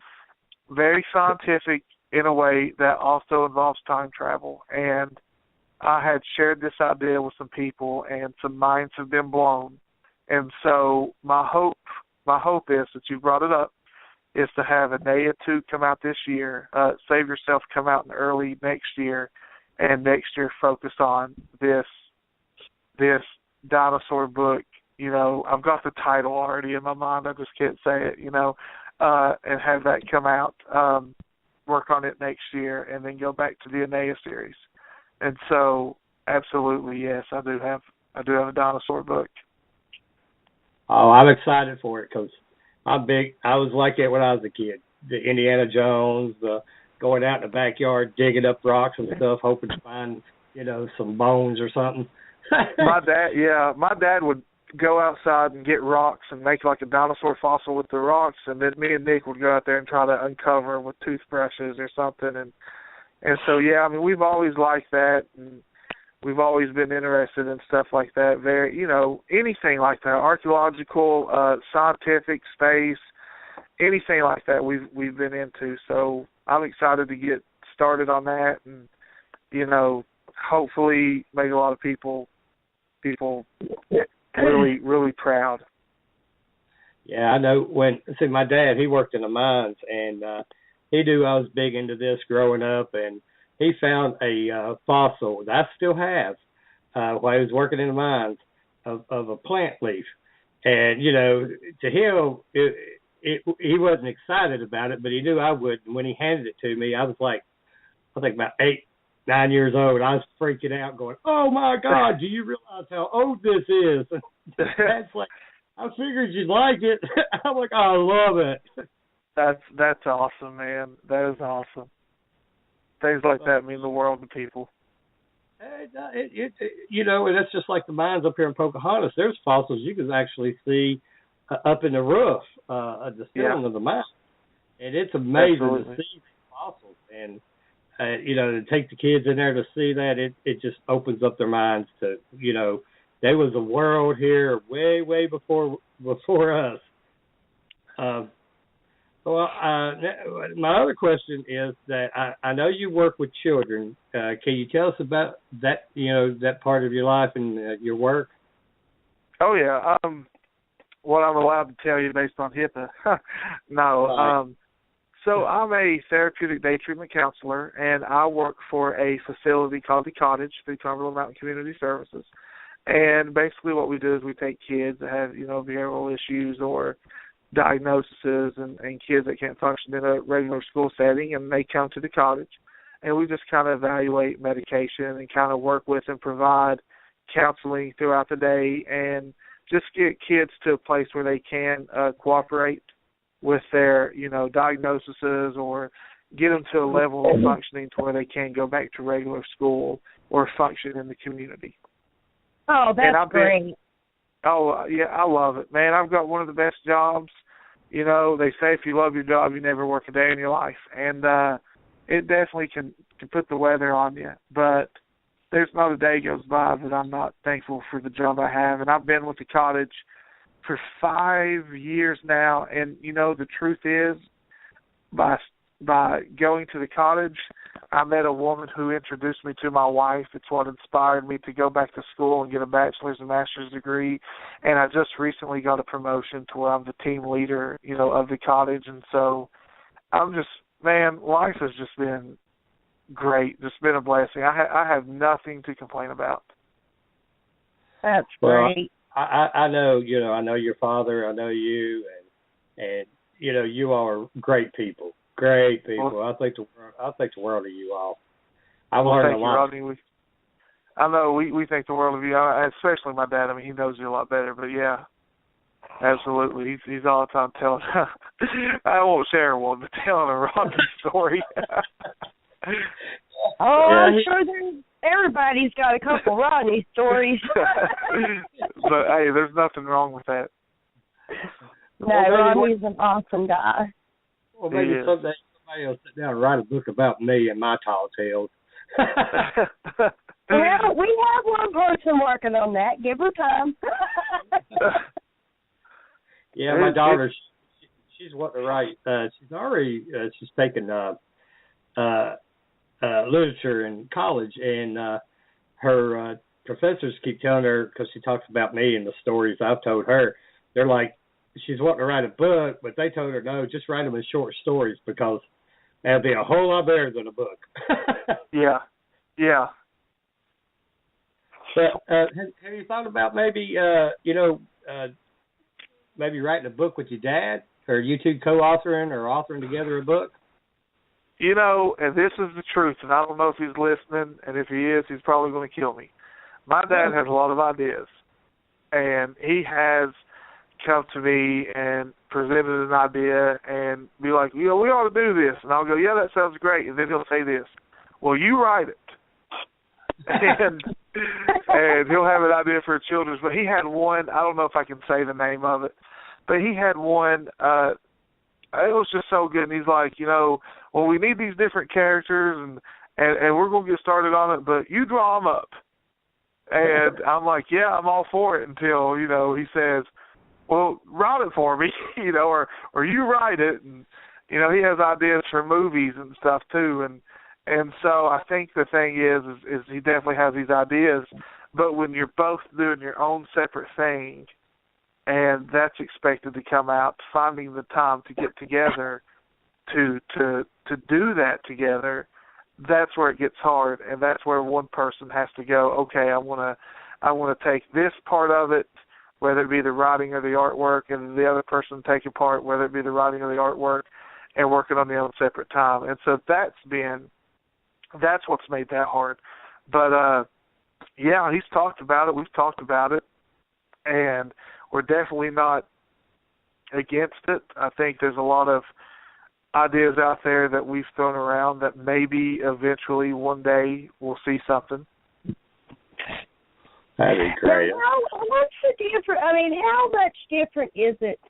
Speaker 6: Very scientific in a way that also involves time travel. And I had shared this idea with some people and some minds have been blown. And so my hope is that you brought it up, is to have Enaya 2 come out this year, Save Yourself come out in early next year, and next year focus on this dinosaur book. I've got the title already in my mind, I just can't say it, and have that come out, work on it next year, and then go back to the Enaya series. And so, absolutely, yes, I do have a dinosaur book.
Speaker 4: Oh, I'm excited for it because I was like it when I was a kid. The Indiana Jones, going out in the backyard, digging up rocks and stuff, hoping to find, some bones or something.
Speaker 6: My dad would go outside and get rocks and make like a dinosaur fossil with the rocks, and then me and Nick would go out there and try to uncover with toothbrushes or something. And so, yeah, we've always liked that, and we've always been interested in stuff like that. Very, anything like that, archaeological, scientific, space, anything like that we've been into. So I'm excited to get started on that, and hopefully make a lot of people really, really proud.
Speaker 4: Yeah, I know. My dad, he worked in the mines, and he knew I was big into this growing up, and he found a fossil that I still have while he was working in the mines of a plant leaf. And, to him, he wasn't excited about it, but he knew I would. And when he handed it to me, I was like, I think about 8, 9 years old. I was freaking out going, oh, my God, do you realize how old this is? And Dad's like, I figured you'd like it. I'm like, oh, I love it.
Speaker 6: That's awesome, man. That is awesome. Things like that mean the world to people.
Speaker 4: And that's just like the mines up here in Pocahontas. There's fossils you can actually see up in the roof of the ceiling of the mine, and it's amazing to see these fossils. And to take the kids in there to see that, it just opens up their minds to, there was a world here way before us. My other question is that I know you work with children. Can you tell us about that, that part of your life and your work?
Speaker 6: Oh, yeah. What I'm allowed to tell you based on HIPAA. No.
Speaker 4: Right.
Speaker 6: So I'm a therapeutic day treatment counselor, and I work for a facility called The Cottage through Cumberland Mountain Community Services. And basically what we do is we take kids that have, behavioral issues or diagnoses and kids that can't function in a regular school setting, and they come to the cottage, and we just kind of evaluate medication and kind of work with and provide counseling throughout the day and just get kids to a place where they can cooperate with their, diagnoses or get them to a level of functioning to where they can go back to regular school or function in the community.
Speaker 5: Oh, that's great.
Speaker 6: Oh, yeah, I love it, man. I've got one of the best jobs. They say if you love your job, you never work a day in your life. And it definitely can put the weather on you. But there's not a day goes by that I'm not thankful for the job I have. And I've been with the cottage for 5 years now. And, the truth is, by going to the cottage, I met a woman who introduced me to my wife. It's what inspired me to go back to school and get a bachelor's and master's degree. And I just recently got a promotion to where I'm the team leader, of the cottage. And so I'm just, man, life has just been great. Just been a blessing. I have nothing to complain about.
Speaker 5: That's great.
Speaker 4: I know, I know your father. I know you, and you are great people. Great people.
Speaker 6: Well,
Speaker 4: I think the world of you all. I've learned a lot.
Speaker 6: Rodney. I know we think the world of you, especially my dad. I mean, he knows you a lot better, but yeah, absolutely. He's all the time telling. I won't share one, but telling a Rodney story.
Speaker 5: I'm sure everybody's got a couple Rodney stories.
Speaker 6: But hey, there's nothing wrong with that.
Speaker 5: No, Rodney's an awesome guy.
Speaker 4: Well, maybe someday somebody will sit down and write a book about me and my tall tales.
Speaker 5: Well, we have one person working on that. Give her time.
Speaker 4: Yeah, my daughter, she's wanting to write. She's taken literature in college, and her professors keep telling her, because she talks about me and the stories I've told her, they're like, she's wanting to write a book, but they told her, no, just write them in short stories because that'll be a whole lot better than a book.
Speaker 6: Yeah.
Speaker 4: But have you thought about maybe, maybe writing a book with your dad, or you two co-authoring or authoring together a book?
Speaker 6: And this is the truth, and I don't know if he's listening, and if he is, he's probably going to kill me. My dad has a lot of ideas, and he has come to me and presented an idea and be like, we ought to do this. And I'll go, yeah, that sounds great. And then he'll say this, well, you write it. and he'll have an idea for a children's. But he had one, I don't know if I can say the name of it, but he had one, it was just so good. And he's like, well, we need these different characters, and we're going to get started on it, but you draw them up. And I'm like, yeah, I'm all for it until, he says, well, write it for me, or you write it. And, he has ideas for movies and stuff too. And so I think the thing is he definitely has these ideas, but when you're both doing your own separate thing and that's expected to come out, finding the time to get together to do that together, that's where it gets hard, and that's where one person has to go, okay, I want to take this part of it, whether it be the writing or the artwork, and the other person take a part, whether it be the writing or the artwork, and working on the own separate time. And so that's what's made that hard. But, he's talked about it. We've talked about it. And we're definitely not against it. I think there's a lot of ideas out there that we've thrown around that maybe eventually one day we'll see something.
Speaker 4: That'd be great.
Speaker 5: What's the difference? I mean, how much different is it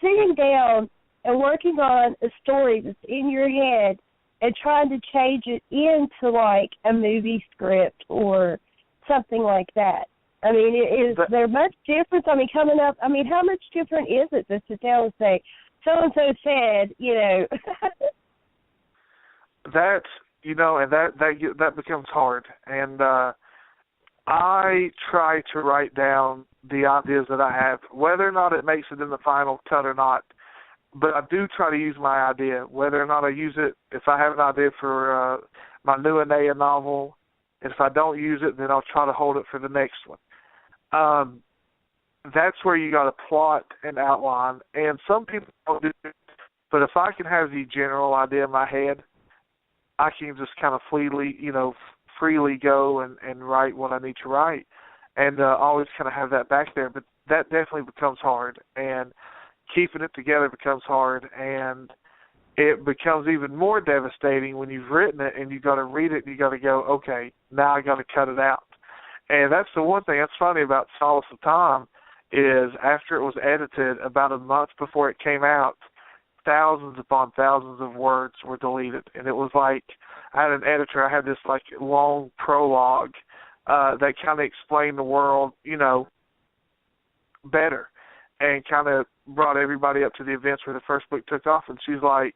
Speaker 5: sitting down and working on a story that's in your head and trying to change it into like a movie script or something like that? I mean, is there much difference? I mean, coming up, I mean, how much different is it to sit down and say, so-and-so said, you know?
Speaker 6: That, you know, and that becomes hard. And I try to write down the ideas that I have, whether or not it makes it in the final cut or not. But I do try to use my idea, whether or not I use it. If I have an idea for my new Enaya novel, and if I don't use it, then I'll try to hold it for the next one. That's where you got to plot and outline. And some people don't do it, but if I can have the general idea in my head, I can just kind of freely go and write what I need to write, and always kind of have that back there. But that definitely becomes hard, and keeping it together becomes hard, and it becomes even more devastating when you've written it and you got to read it and you got to go, okay, now I got to cut it out. And that's the one thing that's funny about Solace of Time is after it was edited, about a month before it came out, thousands upon thousands of words were deleted. And it was like I had an editor, I had this like long prologue that kind of explained the world, you know, better, and kind of brought everybody up to the events where the first book took off. And she's like,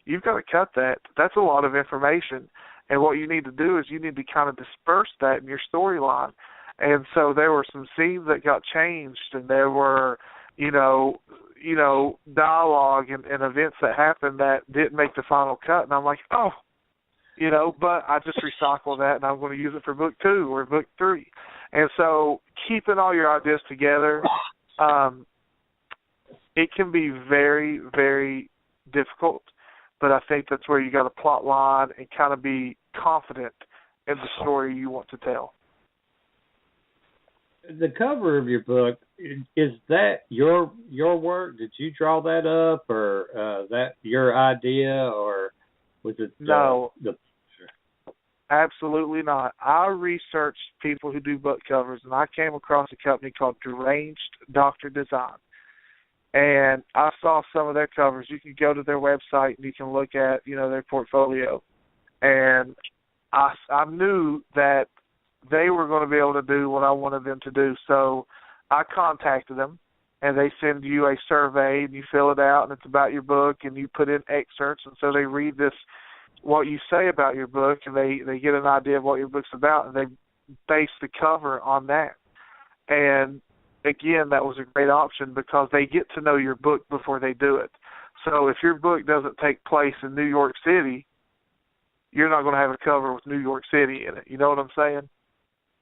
Speaker 6: you've got to cut that. That's a lot of information. And what you need to do is you need to kind of disperse that in your storyline. And so there were some scenes that got changed, and there were, you know, dialogue and events that happened that didn't make the final cut. And I'm like, oh, you know, but I just recycle that, and I'm going to use it for book 2 or book 3. And so keeping all your ideas together, it can be very, very difficult, but I think that's where you got to plot line and kind of be confident in the story you want to tell.
Speaker 4: The cover of your book, is that your work? Did you draw that up, or that your idea, or was it
Speaker 6: No, absolutely not. I researched people who do book covers, and I came across a company called Deranged Dr. Design. And I saw some of their covers. You can go to their website and you can look at, you know, their portfolio. And I knew that they were going to be able to do what I wanted them to do. So I contacted them, and they send you a survey, and you fill it out, and it's about your book, and you put in excerpts. And so they read this, what you say about your book, and they get an idea of what your book's about, and they base the cover on that. And again, that was a great option because they get to know your book before they do it. So if your book doesn't take place in New York City, you're not going to have a cover with New York City in it. You know what I'm saying?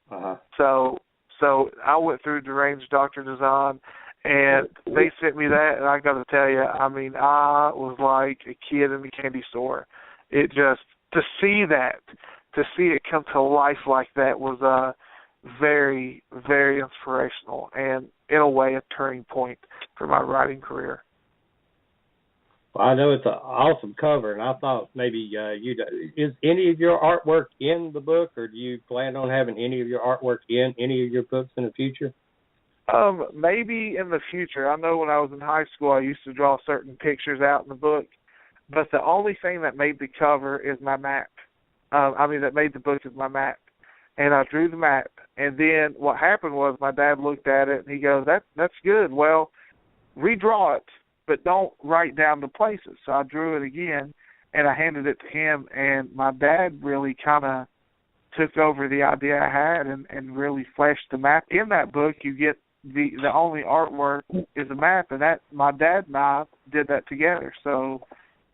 Speaker 4: Uh-huh.
Speaker 6: So I went through Deranged Dr. Design, and they sent me that, and I got to tell you, I mean, I was like a kid in the candy store. It just, to see it come to life like that was very, very inspirational, and in a way a turning point for my writing career.
Speaker 4: Well, I know it's an awesome cover, and I thought maybe is any of your artwork in the book, or do you plan on having any of your artwork in any of your books in the future?
Speaker 6: Maybe in the future. I know when I was in high school, I used to draw certain pictures out in the book, but the only thing that made the cover is my map. That made the book is my map. And I drew the map. And then what happened was my dad looked at it, and he goes, that's good. Well, redraw it, but don't write down the places. So I drew it again, and I handed it to him, and my dad really kind of took over the idea I had and really fleshed the map. In that book, you get the only artwork is a map, and that my dad and I did that together. So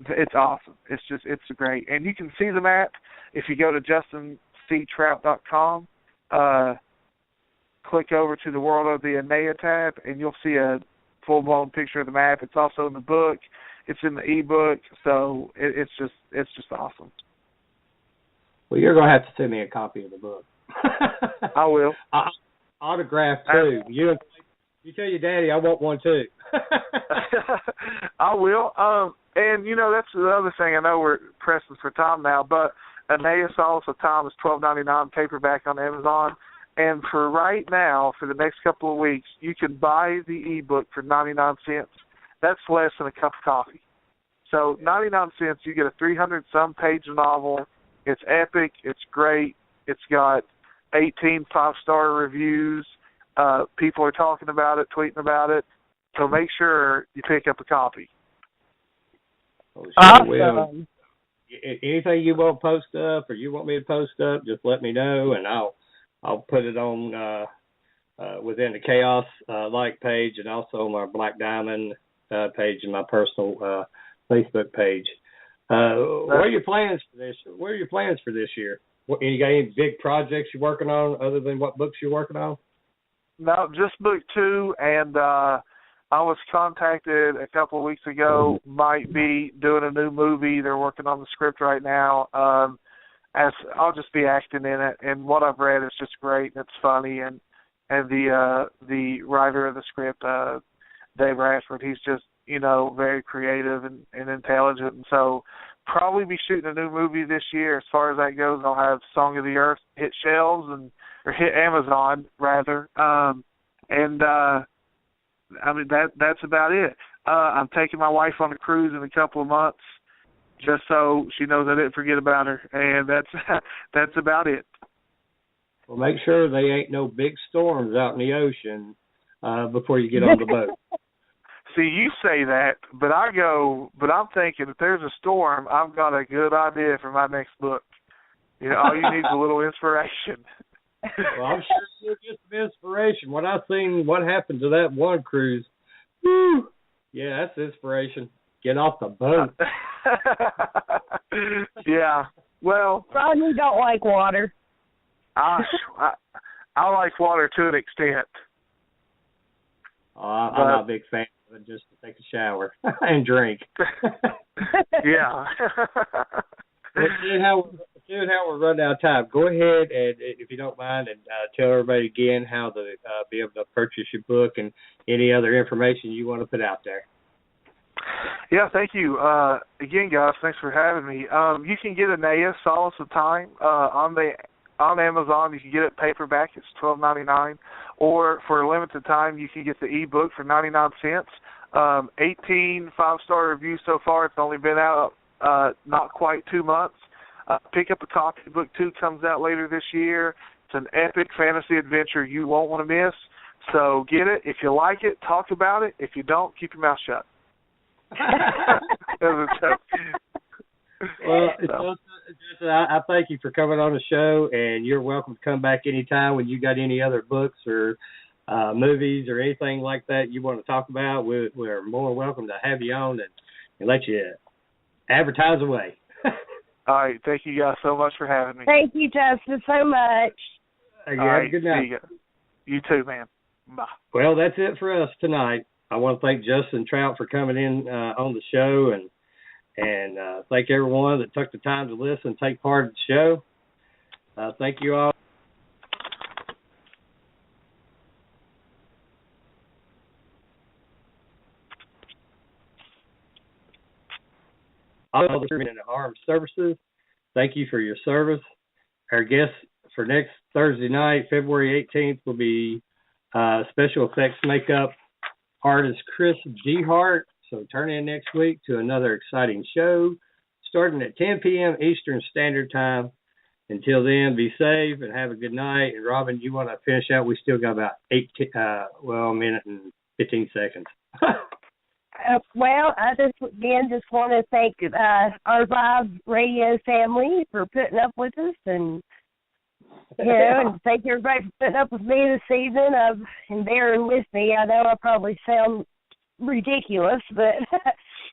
Speaker 6: it's awesome. It's great. And you can see the map if you go to JustinCTrout.com, click over to the World of the Enaya tab, and you'll see a full-blown picture of the map. It's also in the book. It's in the ebook. So it's just awesome.
Speaker 4: Well, you're going to have to send me a copy of the book.
Speaker 6: I will.
Speaker 4: Autographed, too. You tell your daddy I want one, too.
Speaker 6: I will. And, that's the other thing. I know we're pressing for time now, but Enaya, Solace of Time is $12.99 paperback on Amazon. And for right now, for the next couple of weeks, you can buy the ebook for 99 cents. That's less than a cup of coffee. So 99 cents, you get a 300-some page novel. It's epic. It's great. It's got 18 five-star reviews. People are talking about it, tweeting about it. So make sure you pick up a copy.
Speaker 4: Oh, sure
Speaker 5: Awesome.
Speaker 4: Anything you want to post up or you want me to post up, just let me know, and I'll put it on within the Chaos like page and also my Black Diamond page and my personal Facebook page. What are your plans for this? What are your plans for this year? You got any big projects you're working on other than what books you're working on?
Speaker 6: No, just book 2, and I was contacted a couple of weeks ago, might be doing a new movie. They're working on the script right now. As I'll just be acting in it, and what I've read is just great. It's funny, and the writer of the script, Dave Radford, he's just very creative and intelligent, and so probably be shooting a new movie this year. As far as that goes, I'll have Song of the Earth hit shelves or hit Amazon rather, that's about it. I'm taking my wife on a cruise in a couple of months, just so she knows I didn't forget about her, and that's about it.
Speaker 4: Well, make sure they ain't no big storms out in the ocean before you get on the boat.
Speaker 6: See, you say that, but I'm thinking if there's a storm, I've got a good idea for my next book. All you need is a little inspiration.
Speaker 4: Well, I'm sure you'll get some inspiration. When I seen what happened to that one cruise, whew, yeah, that's inspiration. Get off the boat.
Speaker 6: Yeah. Well,
Speaker 5: Rodney don't like water.
Speaker 6: I like water to an extent.
Speaker 4: I'm not a big fan of it, just to take a shower and drink.
Speaker 6: Yeah.
Speaker 4: Well, seeing how we're running out of time, go ahead and, if you don't mind, and tell everybody again how to be able to purchase your book and any other information you want to put out there.
Speaker 6: Yeah, thank you. Again, guys, thanks for having me. You can get Enaya, Solace of Time on Amazon. You can get it paperback. It's $12.99. Or for a limited time, you can get the ebook for 99 cents. 18 five-star reviews so far. It's only been out not quite 2 months. Pick up a copy. Book 2 comes out later this year. It's an epic fantasy adventure you won't want to miss. So get it. If you like it, talk about it. If you don't, keep your mouth shut.
Speaker 4: Well, Justin, I thank you for coming on the show, and you're welcome to come back anytime when you got any other books or movies or anything like that you want to talk about. We're more welcome to have you on and let you advertise away.
Speaker 6: All right. Thank you guys so much for having me.
Speaker 5: Thank you, Justin, so much.
Speaker 4: All right, good night.
Speaker 6: You too, man. Bye.
Speaker 4: Well, that's it for us tonight. I want to thank Justin Trout for coming in on the show, and thank everyone that took the time to listen and take part in the show. Thank you all. All the in the armed services, thank you for your service. Our guest for next Thursday night, February 18th, will be special effects makeup artist Chris G. Hart. So turn in next week to another exciting show starting at 10 p.m. Eastern Standard Time. Until then, be safe and have a good night. And Robin, you want to finish out? We still got about a minute and 15 seconds.
Speaker 5: Well, I just want to thank our live radio family for putting up with us, and and thank everybody for putting up with me this evening and bearing with me. I know I probably sound ridiculous, but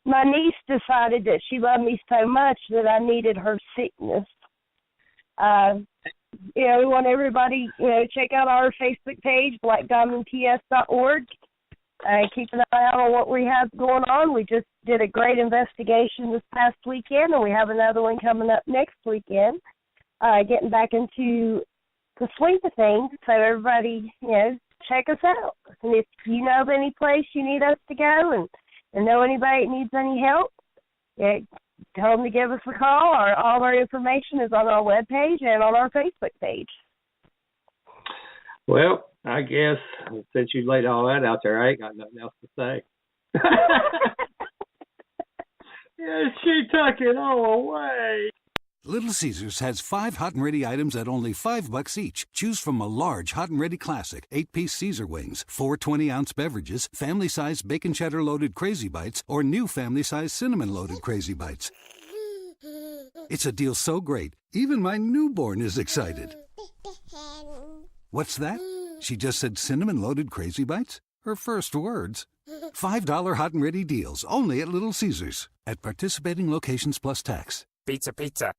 Speaker 5: my niece decided that she loved me so much that I needed her sickness. We want everybody, check out our Facebook page, blackdiamondps.org. Keep an eye out on what we have going on. We just did a great investigation this past weekend, and we have another one coming up next weekend, getting back into the swing of things. So everybody, check us out. And if you know of any place you need us to go and know anybody that needs any help, Yeah, tell them to give us a call. All our information is on our webpage and on our Facebook page.
Speaker 4: Well, I guess since you laid all that out there, I ain't got nothing else to say. Yeah, she took it all away.
Speaker 7: Little Caesars has 5 hot and ready items at only $5 each. Choose from a large hot and ready classic, 8-piece Caesar wings, 4 20-ounce beverages, family-sized bacon cheddar loaded Crazy Bites, or new family-sized cinnamon loaded Crazy Bites. It's a deal so great, even my newborn is excited. What's that? She just said cinnamon loaded Crazy Bites? Her first words. $5 hot and ready deals only at Little Caesars. At participating locations plus tax.
Speaker 8: Pizza, pizza.